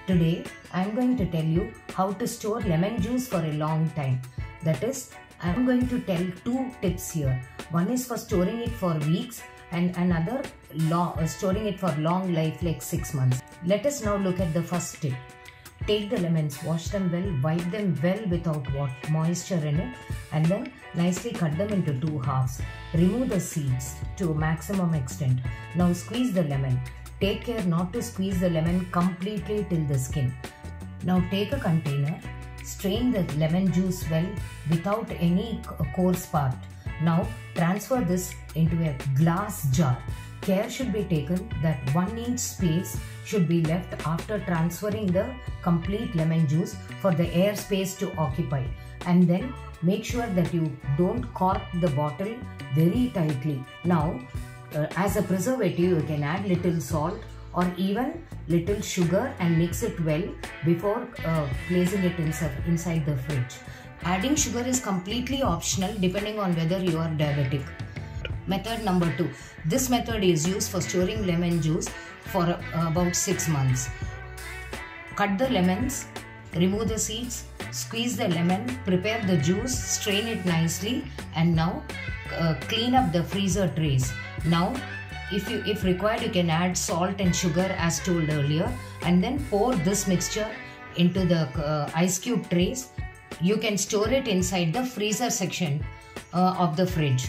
Today I am going to tell you how to store lemon juice for a long time. That is, I am going to tell two tips here. One is for storing it for weeks and another storing it for long life like 6 months. Let us now look at the first tip. Take the lemons, wash them well, wipe them well without moisture in it, and then nicely cut them into 2 halves. Remove the seeds to a maximum extent. Now squeeze the lemon. Take care not to squeeze the lemon completely till the skin. Now take a container, strain the lemon juice well without any coarse part. Now transfer this into a glass jar. Care should be taken that 1 inch space should be left after transferring the complete lemon juice for the air space to occupy. And then make sure that you don't cork the bottle very tightly. Now, as a preservative, you can add little salt or even little sugar and mix it well before placing it inside the fridge. Adding sugar is completely optional depending on whether you are diabetic. Method number 2. This method is used for storing lemon juice for about 6 months. Cut the lemons, remove the seeds, squeeze the lemon, prepare the juice, strain it nicely, and now clean up the freezer trays. Now, if required, you can add salt and sugar as told earlier, and then pour this mixture into the ice cube trays. You can store it inside the freezer section of the fridge.